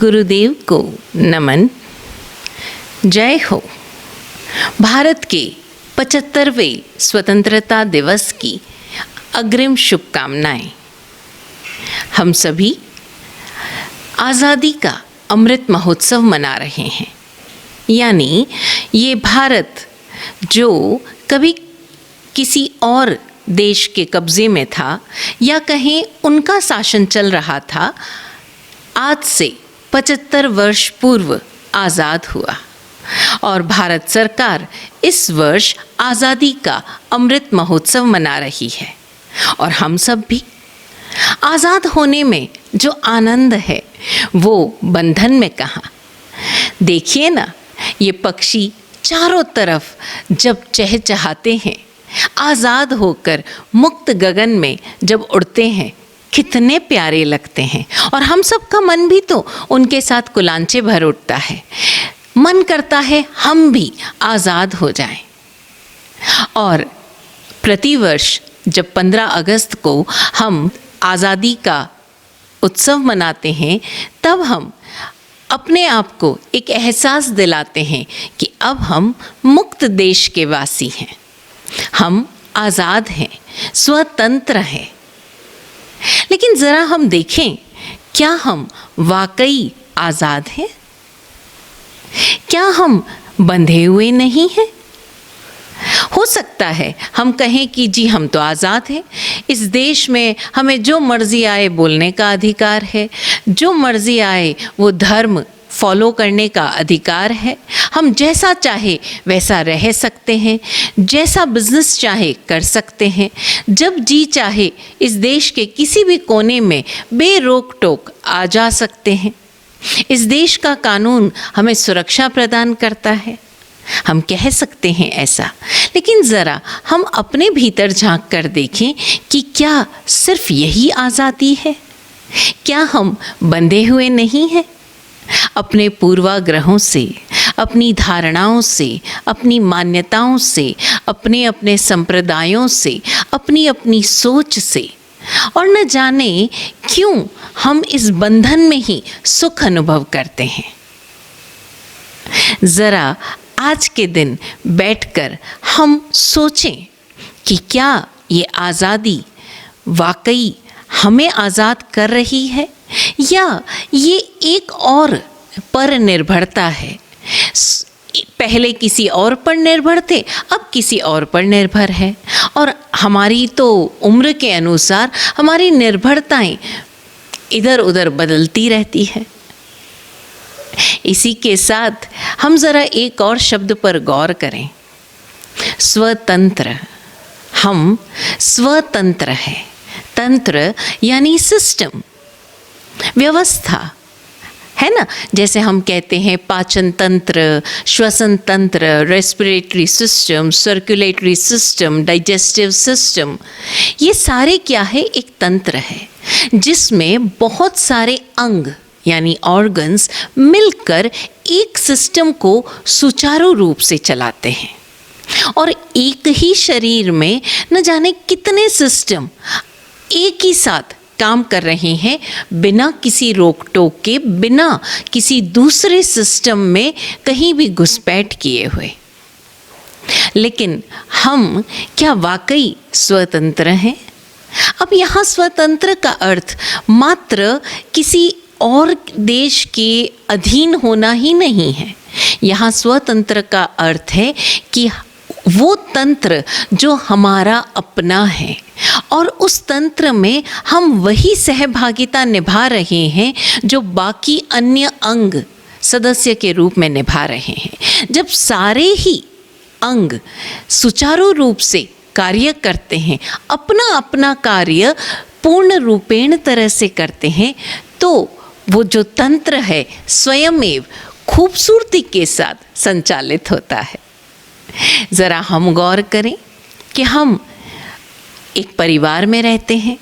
गुरुदेव को नमन। जय हो। भारत के 75वें स्वतंत्रता दिवस की अग्रिम शुभकामनाएं। हम सभी आज़ादी का अमृत महोत्सव मना रहे हैं, यानी ये भारत जो कभी किसी और देश के कब्ज़े में था या कहीं उनका शासन चल रहा था, आज से 75 वर्ष पूर्व आज़ाद हुआ और भारत सरकार इस वर्ष आज़ादी का अमृत महोत्सव मना रही है। और हम सब भी आज़ाद होने में जो आनंद है वो बंधन में कहाँ। देखिए ना, ये पक्षी चारों तरफ जब चहचहाते हैं, आज़ाद होकर मुक्त गगन में जब उड़ते हैं, कितने प्यारे लगते हैं। और हम सब का मन भी तो उनके साथ कुलांचे भर उठता है। मन करता है हम भी आज़ाद हो जाएं। और प्रतिवर्ष जब 15 अगस्त को हम आज़ादी का उत्सव मनाते हैं, तब हम अपने आप को एक एहसास दिलाते हैं कि अब हम मुक्त देश के वासी हैं, हम आज़ाद हैं, स्वतंत्र हैं। लेकिन ज़रा हम देखें, क्या हम वाकई आज़ाद हैं? क्या हम बंधे हुए नहीं हैं? हो सकता है हम कहें कि जी हम तो आज़ाद हैं, इस देश में हमें जो मर्ज़ी आए बोलने का अधिकार है, जो मर्ज़ी आए वो धर्म फॉलो करने का अधिकार है, हम जैसा चाहे वैसा रह सकते हैं, जैसा बिजनेस चाहे कर सकते हैं, जब जी चाहे इस देश के किसी भी कोने में बेरोक टोक आ जा सकते हैं। इस देश का कानून हमें सुरक्षा प्रदान करता है, हम कह सकते हैं ऐसा। लेकिन ज़रा हम अपने भीतर झांक कर देखें कि क्या सिर्फ यही आज़ादी है? क्या हम बंधे हुए नहीं हैं? अपने पूर्वाग्रहों से, अपनी धारणाओं से, अपनी मान्यताओं से, अपने अपने संप्रदायों से, अपनी अपनी सोच से, और न जाने क्यों हम इस बंधन में ही सुख अनुभव करते हैं। ज़रा आज के दिन बैठकर हम सोचें कि क्या ये आज़ादी वाकई हमें आज़ाद कर रही है, या ये एक और पर निर्भरता है। पहले किसी और पर निर्भर थे, अब किसी और पर निर्भर है, और हमारी तो उम्र के अनुसार हमारी निर्भरताएं इधर उधर बदलती रहती है। इसी के साथ हम ज़रा एक और शब्द पर गौर करें, स्वतंत्र। हम स्वतंत्र हैं। तंत्र यानी सिस्टम, व्यवस्था है ना। जैसे हम कहते हैं पाचन तंत्र, श्वसन तंत्र, respiratory system, circulatory system, digestive system, ये सारे क्या है? एक तंत्र है जिसमें बहुत सारे अंग यानी ऑर्गन्स मिलकर एक सिस्टम को सुचारू रूप से चलाते हैं। और एक ही शरीर में न जाने कितने सिस्टम एक ही साथ काम कर रहे हैं, बिना किसी रोक टोक के, बिना किसी दूसरे सिस्टम में कहीं भी घुसपैठ किए हुए। लेकिन हम क्या वाकई स्वतंत्र हैं? अब यहाँ स्वतंत्र का अर्थ मात्र किसी और देश के अधीन होना ही नहीं है। यहाँ स्वतंत्र का अर्थ है कि वो तंत्र जो हमारा अपना है, और उस तंत्र में हम वही सहभागिता निभा रहे हैं जो बाकी अन्य अंग सदस्य के रूप में निभा रहे हैं। जब सारे ही अंग सुचारू रूप से कार्य करते हैं, अपना अपना कार्य पूर्ण रूपेण तरह से करते हैं, तो वो जो तंत्र है स्वयमेव खूबसूरती के साथ संचालित होता है। ज़रा हम गौर करें कि हम एक परिवार में रहते हैं,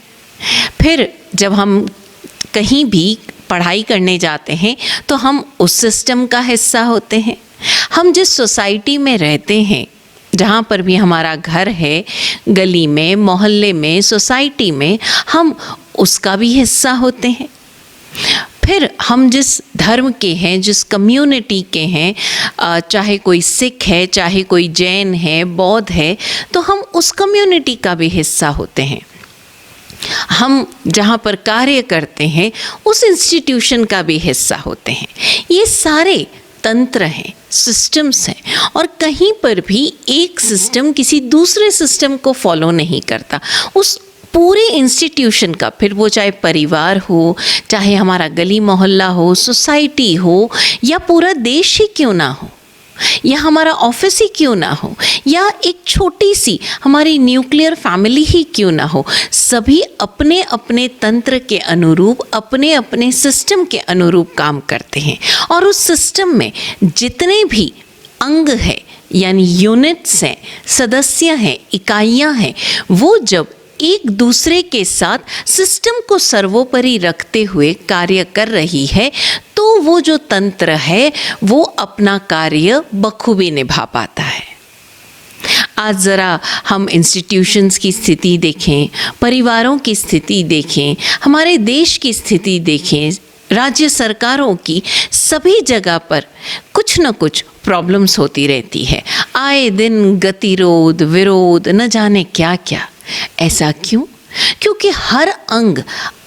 फिर जब हम कहीं भी पढ़ाई करने जाते हैं तो हम उस सिस्टम का हिस्सा होते हैं। हम जिस सोसाइटी में रहते हैं, जहाँ पर भी हमारा घर है, गली में, मोहल्ले में, सोसाइटी में, हम उसका भी हिस्सा होते हैं। फिर हम जिस धर्म के हैं, जिस कम्युनिटी के हैं, चाहे कोई सिख है, चाहे कोई जैन है, बौद्ध है, तो हम उस कम्युनिटी का भी हिस्सा होते हैं। हम जहाँ पर कार्य करते हैं उस इंस्टीट्यूशन का भी हिस्सा होते हैं। ये सारे तंत्र हैं, सिस्टम्स हैं, और कहीं पर भी एक सिस्टम किसी दूसरे सिस्टम को फॉलो नहीं करता। उस पूरे इंस्टीट्यूशन का, फिर वो चाहे परिवार हो, चाहे हमारा गली मोहल्ला हो, सोसाइटी हो, या पूरा देश ही क्यों ना हो, या हमारा ऑफिस ही क्यों ना हो, या एक छोटी सी हमारी न्यूक्लियर फैमिली ही क्यों ना हो, सभी अपने अपने तंत्र के अनुरूप, अपने अपने सिस्टम के अनुरूप काम करते हैं। और उस सिस्टम में जितने भी अंग हैं, यानी यूनिट्स हैं, सदस्य हैं, इकाइयां हैं, वो जब एक दूसरे के साथ सिस्टम को सर्वोपरि रखते हुए कार्य कर रही है, तो वो जो तंत्र है वो अपना कार्य बखूबी निभा पाता है। आज ज़रा हम इंस्टीट्यूशंस की स्थिति देखें, परिवारों की स्थिति देखें, हमारे देश की स्थिति देखें, राज्य सरकारों की, सभी जगह पर कुछ न कुछ प्रॉब्लम्स होती रहती है। आए दिन गतिरोध, विरोध, न जाने क्या क्या। ऐसा क्यों? क्योंकि हर अंग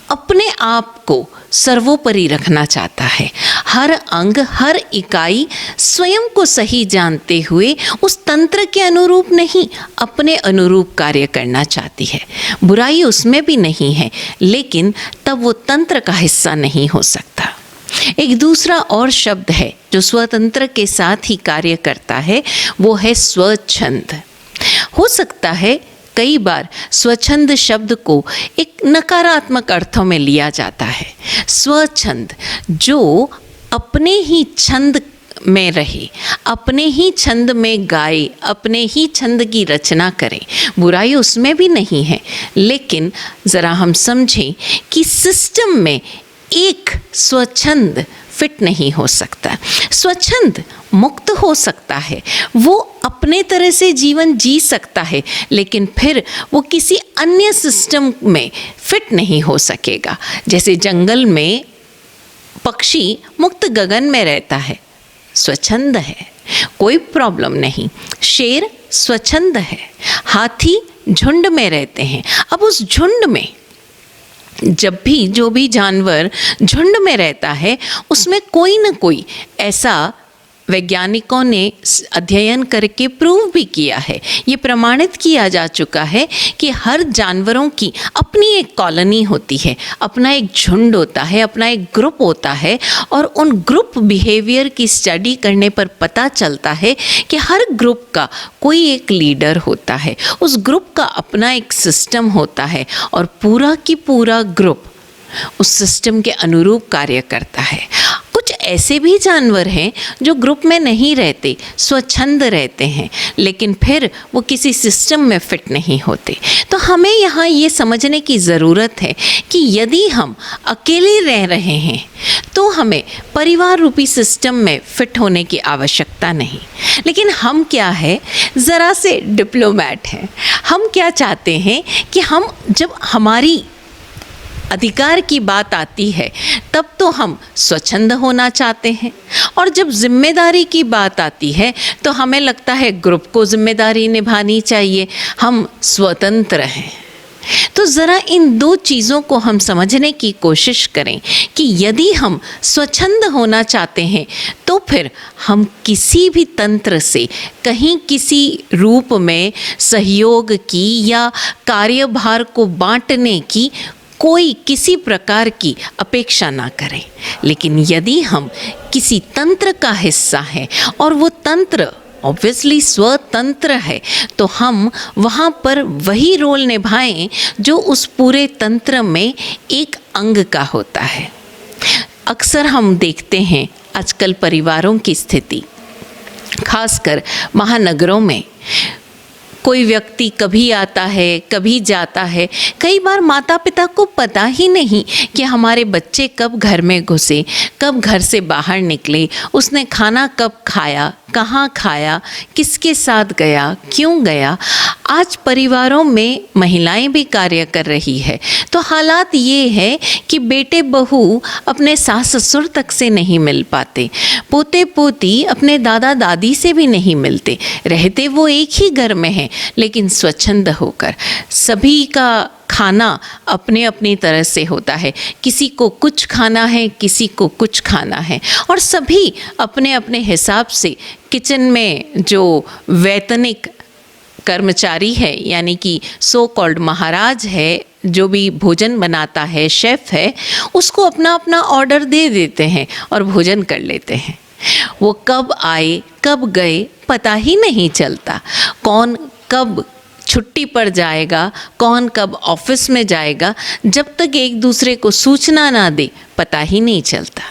अपने आप को सर्वोपरि रखना चाहता है। हर अंग, हर इकाई स्वयं को सही जानते हुए उस तंत्र के अनुरूप नहीं, अपने अनुरूप कार्य करना चाहती है। बुराई उसमें भी नहीं है, लेकिन तब वो तंत्र का हिस्सा नहीं हो सकता। एक दूसरा और शब्द है जो स्वतंत्र के साथ ही कार्य करता है, वो है स्वच्छंद। हो सकता है कई बार स्वच्छंद शब्द को एक नकारात्मक अर्थों में लिया जाता है। स्वच्छंद, जो अपने ही छंद में रहे, अपने ही छंद में गाए, अपने ही छंद की रचना करे, बुराई उसमें भी नहीं है। लेकिन ज़रा हम समझें कि सिस्टम में एक स्वच्छंद फिट नहीं हो सकता। स्वच्छंद मुक्त हो सकता है, वो अपने तरह से जीवन जी सकता है, लेकिन फिर वो किसी अन्य सिस्टम में फिट नहीं हो सकेगा। जैसे जंगल में पक्षी मुक्त गगन में रहता है, स्वच्छंद है, कोई प्रॉब्लम नहीं। शेर स्वच्छंद है, हाथी झुंड में रहते हैं। अब उस झुंड में जब भी जो भी जानवर झुंड में रहता है, उसमें कोई न कोई ऐसा वैज्ञानिकों ने अध्ययन करके प्रूव भी किया है, ये प्रमाणित किया जा चुका है कि हर जानवरों की अपनी एक कॉलोनी होती है, अपना एक झुंड होता है, अपना एक ग्रुप होता है। और उन ग्रुप बिहेवियर की स्टडी करने पर पता चलता है कि हर ग्रुप का कोई एक लीडर होता है, उस ग्रुप का अपना एक सिस्टम होता है, और पूरा की पूरा ग्रुप उस सिस्टम के अनुरूप कार्य करता है। कुछ ऐसे भी जानवर हैं जो ग्रुप में नहीं रहते, स्वच्छंद रहते हैं, लेकिन फिर वो किसी सिस्टम में फिट नहीं होते। तो हमें यहाँ ये समझने की ज़रूरत है कि यदि हम अकेले रह रहे हैं तो हमें परिवार रूपी सिस्टम में फिट होने की आवश्यकता नहीं। लेकिन हम क्या है, ज़रा से डिप्लोमैट हैं। हम क्या चाहते हैं कि हम, जब हमारी अधिकार की बात आती है तब तो हम स्वच्छंद होना चाहते हैं, और जब जिम्मेदारी की बात आती है तो हमें लगता है ग्रुप को जिम्मेदारी निभानी चाहिए, हम स्वतंत्र हैं। तो ज़रा इन दो चीज़ों को हम समझने की कोशिश करें कि यदि हम स्वच्छंद होना चाहते हैं तो फिर हम किसी भी तंत्र से कहीं किसी रूप में सहयोग की या कार्यभार को बांटने की कोई किसी प्रकार की अपेक्षा ना करें। लेकिन यदि हम किसी तंत्र का हिस्सा हैं और वो तंत्र ऑब्वियसली स्वतंत्र है, तो हम वहाँ पर वही रोल निभाएं जो उस पूरे तंत्र में एक अंग का होता है। अक्सर हम देखते हैं आजकल परिवारों की स्थिति, खासकर महानगरों में, कोई व्यक्ति कभी आता है कभी जाता है। कई बार माता पिता को पता ही नहीं कि हमारे बच्चे कब घर में घुसे, कब घर से बाहर निकले, उसने खाना कब खाया, कहाँ खाया, किसके साथ गया, क्यों गया। आज परिवारों में महिलाएं भी कार्य कर रही है तो हालात ये है कि बेटे बहू अपने सास ससुर तक से नहीं मिल पाते, पोते पोती अपने दादा दादी से भी नहीं मिलते, रहते वो एक ही घर में हैं लेकिन स्वच्छंद होकर। सभी का खाना अपने अपनी तरह से होता है, किसी को कुछ खाना है, किसी को कुछ खाना है, और सभी अपने अपने हिसाब से किचन में जो वैतनिक कर्मचारी है यानी कि सो कॉल्ड महाराज है, जो भी भोजन बनाता है, शेफ़ है, उसको अपना अपना ऑर्डर दे देते हैं और भोजन कर लेते हैं। वो कब आए कब गए पता ही नहीं चलता, कौन कब छुट्टी पर जाएगा, कौन कब ऑफिस में जाएगा, जब तक एक दूसरे को सूचना ना दे पता ही नहीं चलता।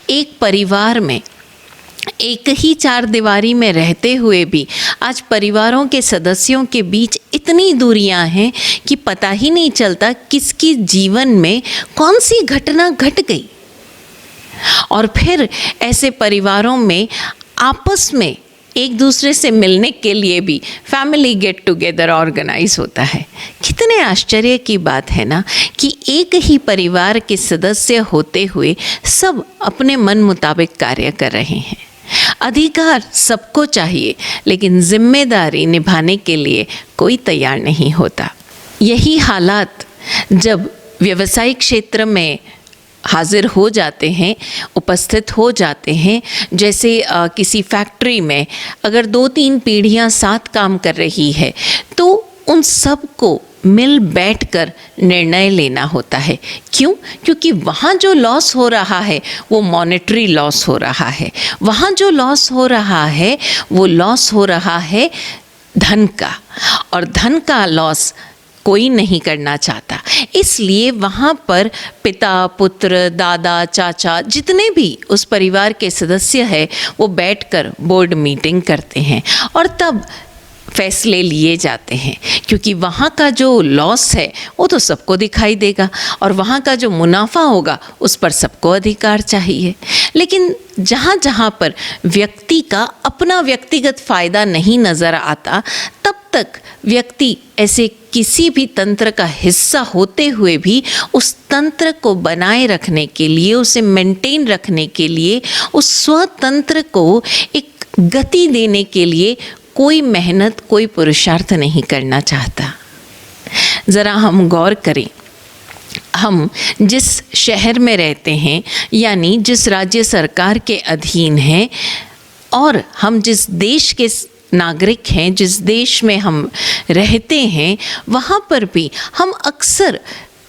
एक परिवार में एक ही चार दीवारी में रहते हुए भी आज परिवारों के सदस्यों के बीच इतनी दूरियां हैं कि पता ही नहीं चलता किसकी जीवन में कौन सी घटना घट गई। और फिर ऐसे परिवारों में आपस में एक दूसरे से मिलने के लिए भी फैमिली गेट टुगेदर ऑर्गेनाइज होता है। कितने आश्चर्य की बात है ना कि एक ही परिवार के सदस्य होते हुए सब अपने मन मुताबिक कार्य कर रहे हैं। अधिकार सबको चाहिए लेकिन जिम्मेदारी निभाने के लिए कोई तैयार नहीं होता। यही हालात जब व्यवसायिक क्षेत्र में हाजिर हो जाते हैं, उपस्थित हो जाते हैं, जैसे किसी फैक्ट्री में अगर 2-3 पीढ़ियां साथ काम कर रही है तो उन सब को मिल बैठकर निर्णय लेना होता है। क्यों? क्योंकि वहाँ जो लॉस हो रहा है वो मॉनेटरी लॉस हो रहा है, वहाँ जो लॉस हो रहा है वो लॉस हो रहा है धन का, और धन का लॉस कोई नहीं करना चाहता। इसलिए वहाँ पर पिता, पुत्र, दादा, चाचा, जितने भी उस परिवार के सदस्य हैं वो बैठकर बोर्ड मीटिंग करते हैं और तब फैसले लिए जाते हैं, क्योंकि वहाँ का जो लॉस है वो तो सबको दिखाई देगा और वहाँ का जो मुनाफा होगा उस पर सबको अधिकार चाहिए। लेकिन जहाँ जहाँ पर व्यक्ति का अपना व्यक्तिगत फ़ायदा नहीं नज़र आता तब तक व्यक्ति ऐसे किसी भी तंत्र का हिस्सा होते हुए भी उस तंत्र को बनाए रखने के लिए, उसे मेंटेन रखने के लिए, उस स्वतंत्र को एक गति देने के लिए कोई मेहनत, कोई पुरुषार्थ नहीं करना चाहता। ज़रा हम गौर करें, हम जिस शहर में रहते हैं यानी जिस राज्य सरकार के अधीन हैं और हम जिस देश के नागरिक हैं, जिस देश में हम रहते हैं, वहाँ पर भी हम अक्सर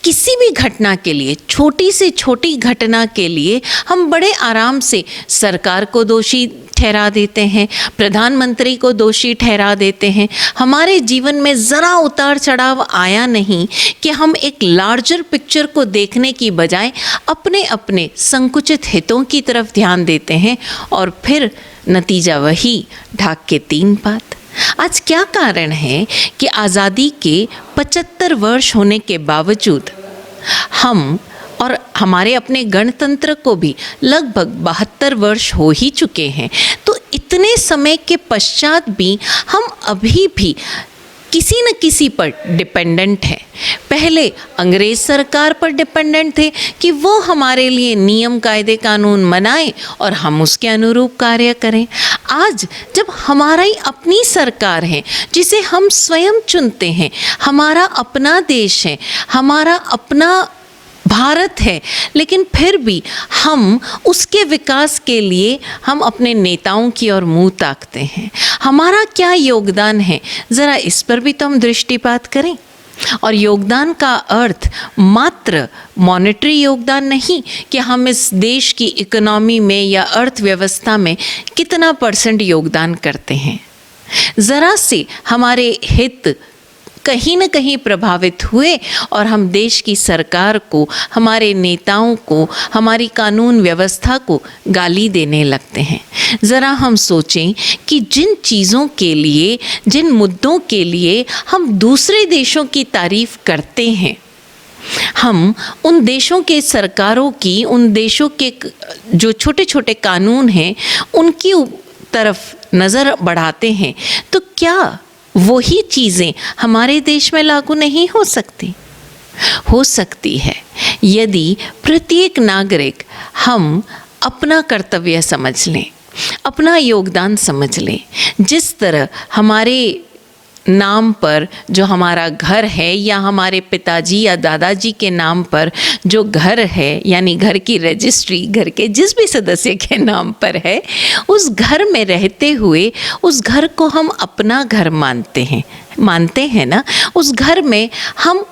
किसी भी घटना के लिए, छोटी से छोटी घटना के लिए हम बड़े आराम से सरकार को दोषी ठहरा देते हैं, प्रधानमंत्री को दोषी ठहरा देते हैं। हमारे जीवन में ज़रा उतार चढ़ाव आया नहीं कि हम एक लार्जर पिक्चर को देखने की बजाय अपने अपने संकुचित हितों की तरफ ध्यान देते हैं और फिर नतीजा वही, ढाक के 3 पात। आज क्या कारण है कि आज़ादी के 75 वर्ष होने के बावजूद हम और हमारे अपने गणतंत्र को भी लगभग 72 वर्ष हो ही चुके हैं, तो इतने समय के पश्चात भी हम अभी भी किसी न किसी पर डिपेंडेंट है। पहले अंग्रेज सरकार पर डिपेंडेंट थे कि वो हमारे लिए नियम, कायदे, कानून बनाए और हम उसके अनुरूप कार्य करें। आज जब हमारी अपनी सरकार है जिसे हम स्वयं चुनते हैं, हमारा अपना देश है, हमारा अपना भारत है, लेकिन फिर भी हम उसके विकास के लिए हम अपने नेताओं की ओर मुंह ताकते हैं। हमारा क्या योगदान है, ज़रा इस पर भी तो हम दृष्टिपात करें। और योगदान का अर्थ मात्र मॉनेटरी योगदान नहीं कि हम इस देश की इकोनॉमी में या अर्थव्यवस्था में कितना % योगदान करते हैं। ज़रा से हमारे हित कहीं न कहीं प्रभावित हुए और हम देश की सरकार को, हमारे नेताओं को, हमारी कानून व्यवस्था को गाली देने लगते हैं। ज़रा हम सोचें कि जिन चीज़ों के लिए, जिन मुद्दों के लिए हम दूसरे देशों की तारीफ़ करते हैं, हम उन देशों के सरकारों की, उन देशों के जो छोटे छोटे कानून हैं उनकी तरफ नज़र बढ़ाते हैं तो क्या वही चीज़ें हमारे देश में लागू नहीं हो सकती? हो सकती है, यदि प्रत्येक नागरिक हम अपना कर्तव्य समझ लें, अपना योगदान समझ लें। जिस तरह हमारे नाम पर जो हमारा घर है या हमारे पिताजी या दादाजी के नाम पर जो घर है, यानी घर की रजिस्ट्री घर के जिस भी सदस्य के नाम पर है, उस घर में रहते हुए उस घर को हम अपना घर मानते हैं ना। उस घर में हम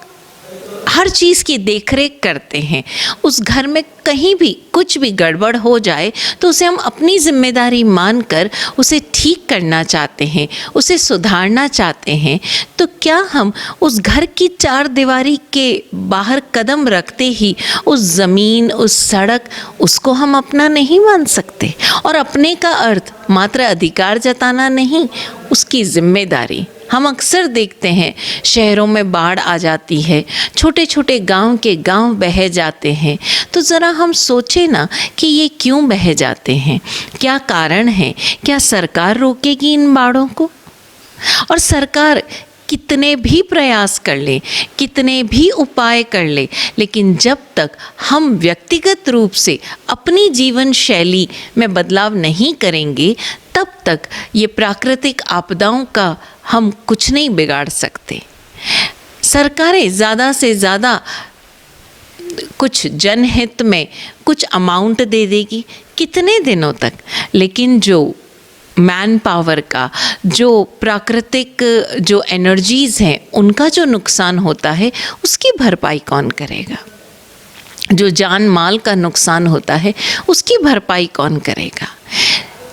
हर चीज़ की देखरेख करते हैं। उस घर में कहीं भी कुछ भी गड़बड़ हो जाए तो उसे हम अपनी जिम्मेदारी मानकर उसे ठीक करना चाहते हैं, उसे सुधारना चाहते हैं। तो क्या हम उस घर की चार दीवारी के बाहर कदम रखते ही उस ज़मीन, उस सड़क, उसको हम अपना नहीं मान सकते? और अपने का अर्थ मात्र अधिकार जताना नहीं, उसकी जिम्मेदारी। हम अक्सर देखते हैं शहरों में बाढ़ आ जाती है, छोटे छोटे गांव के गांव बह जाते हैं। तो ज़रा हम सोचें ना कि ये क्यों बह जाते हैं, क्या कारण है? क्या सरकार रोकेगी इन बाढ़ों को? और सरकार कितने भी प्रयास कर ले, कितने भी उपाय कर ले, लेकिन जब तक हम व्यक्तिगत रूप से अपनी जीवन शैली में बदलाव नहीं करेंगे, तब तक ये प्राकृतिक आपदाओं का हम कुछ नहीं बिगाड़ सकते। सरकारें ज़्यादा से ज़्यादा कुछ जनहित में कुछ अमाउंट दे देगी, कितने दिनों तक? लेकिन जो मैन पावर का, जो प्राकृतिक जो एनर्जीज़ हैं, उनका जो नुकसान होता है उसकी भरपाई कौन करेगा? जो जान माल का नुकसान होता है उसकी भरपाई कौन करेगा?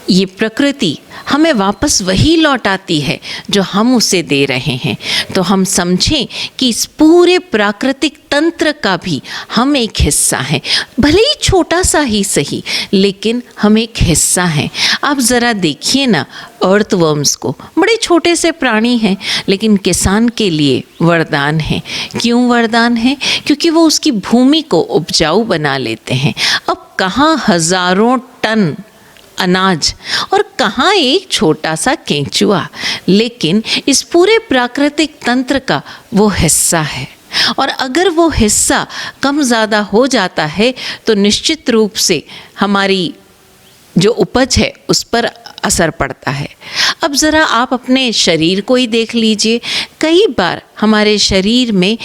ये प्रकृति हमें वापस वही लौटाती है जो हम उसे दे रहे हैं। तो हम समझें कि इस पूरे प्राकृतिक तंत्र का भी हम एक हिस्सा हैं, भले ही छोटा सा ही सही, लेकिन हम एक हिस्सा हैं। आप ज़रा देखिए ना अर्थवर्म्स को, बड़े छोटे से प्राणी हैं, लेकिन किसान के लिए वरदान है। क्यों वरदान है? क्योंकि वो उसकी भूमि को उपजाऊ बना लेते हैं। अब कहाँ हज़ारों टन अनाज और कहाँ एक छोटा सा केंचुआ, लेकिन इस पूरे प्राकृतिक तंत्र का वो हिस्सा है। और अगर वो हिस्सा कम ज़्यादा हो जाता है तो निश्चित रूप से हमारी जो उपज है उस पर असर पड़ता है। अब ज़रा आप अपने शरीर को ही देख लीजिए। कई बार हमारे शरीर में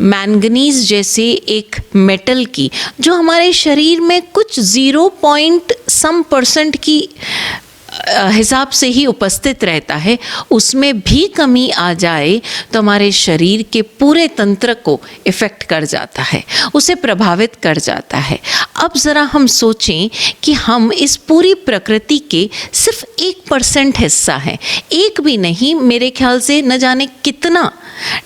मैंगनीज जैसे एक मेटल की, जो हमारे शरीर में कुछ 0.some% की हिसाब से ही उपस्थित रहता है, उसमें भी कमी आ जाए तो हमारे शरीर के पूरे तंत्र को इफ़ेक्ट कर जाता है, उसे प्रभावित कर जाता है। अब ज़रा हम सोचें कि हम इस पूरी प्रकृति के सिर्फ 1% हिस्सा हैं, एक भी नहीं, मेरे ख्याल से न जाने कितना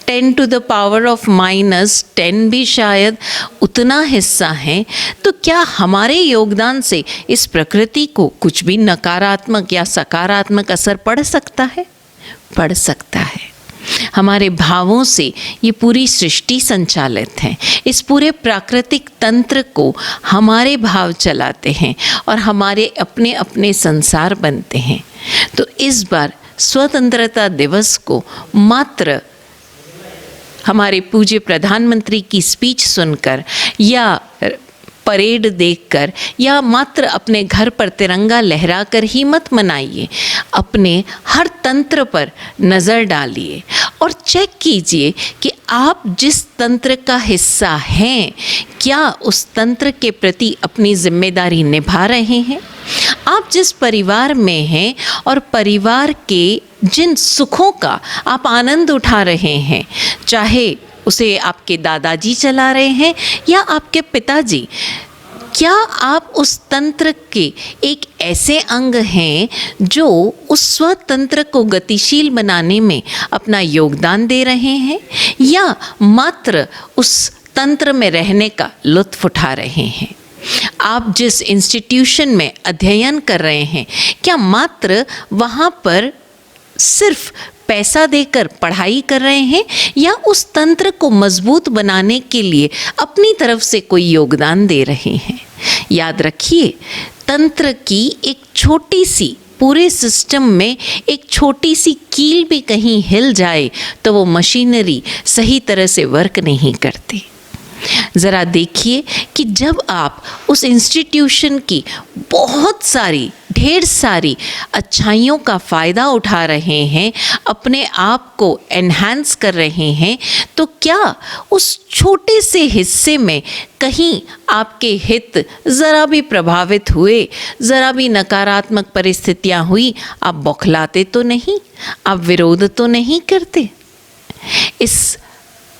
10⁻⁻10 भी शायद उतना हिस्सा है। तो क्या हमारे योगदान से इस प्रकृति को कुछ भी नकारात्मक या सकारात्मक असर पड़ सकता है? पड़ सकता है। हमारे भावों से ये पूरी सृष्टि संचालित है। इस पूरे प्राकृतिक तंत्र को हमारे भाव चलाते हैं और हमारे अपने अपने संसार बनते हैं। तो इस बार स्वतंत्रता दिवस को मात्र हमारे पूज्य प्रधानमंत्री की स्पीच सुनकर या परेड देखकर या मात्र अपने घर पर तिरंगा लहराकर ही मत मनाइए। अपने हर तंत्र पर नज़र डालिए और चेक कीजिए कि आप जिस तंत्र का हिस्सा हैं, क्या उस तंत्र के प्रति अपनी जिम्मेदारी निभा रहे हैं? आप जिस परिवार में हैं और परिवार के जिन सुखों का आप आनंद उठा रहे हैं, चाहे उसे आपके दादाजी चला रहे हैं या आपके पिताजी, क्या आप उस तंत्र के एक ऐसे अंग हैं जो उस स्वतंत्र को गतिशील बनाने में अपना योगदान दे रहे हैं, या मात्र उस तंत्र में रहने का लुत्फ़ उठा रहे हैं? आप जिस इंस्टीट्यूशन में अध्ययन कर रहे हैं, क्या मात्र वहाँ पर सिर्फ पैसा देकर पढ़ाई कर रहे हैं, या उस तंत्र को मजबूत बनाने के लिए अपनी तरफ से कोई योगदान दे रहे हैं? याद रखिए, तंत्र की एक छोटी सी पूरे सिस्टम में एक छोटी सी कील भी कहीं हिल जाए तो वो मशीनरी सही तरह से वर्क नहीं करती। ज़रा देखिए कि जब आप उस इंस्टीट्यूशन की बहुत सारी ढेर सारी अच्छाइयों का फ़ायदा उठा रहे हैं, अपने आप को एनहांस कर रहे हैं, तो क्या उस छोटे से हिस्से में कहीं आपके हित ज़रा भी प्रभावित हुए, ज़रा भी नकारात्मक परिस्थितियाँ हुई, आप बौखलाते तो नहीं, आप विरोध तो नहीं करते? इस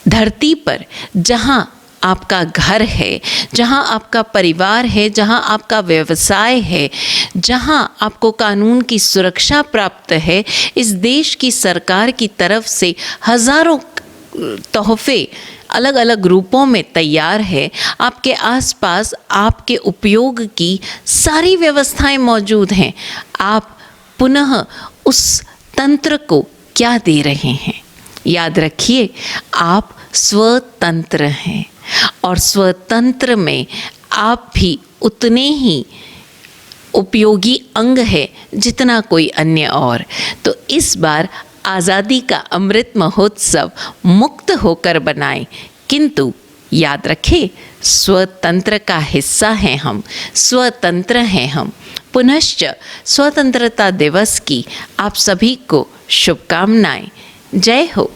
धरती पर जहाँ आपका घर है, जहाँ आपका परिवार है, जहाँ आपका व्यवसाय है, जहाँ आपको कानून की सुरक्षा प्राप्त है, इस देश की सरकार की तरफ से हज़ारों तोहफे अलग अलग रूपों में तैयार है, आपके आसपास आपके उपयोग की सारी व्यवस्थाएं मौजूद हैं, आप पुनः उस तंत्र को क्या दे रहे हैं? याद रखिए, आप स्वतंत्र हैं और स्वतंत्र में आप भी उतने ही उपयोगी अंग है जितना कोई अन्य और। तो इस बार आज़ादी का अमृत महोत्सव मुक्त होकर बनाएं, किंतु याद रखें, स्वतंत्र का हिस्सा हैं हम, स्वतंत्र हैं हम। पुनश्च स्वतंत्रता दिवस की आप सभी को शुभकामनाएं। जय हो।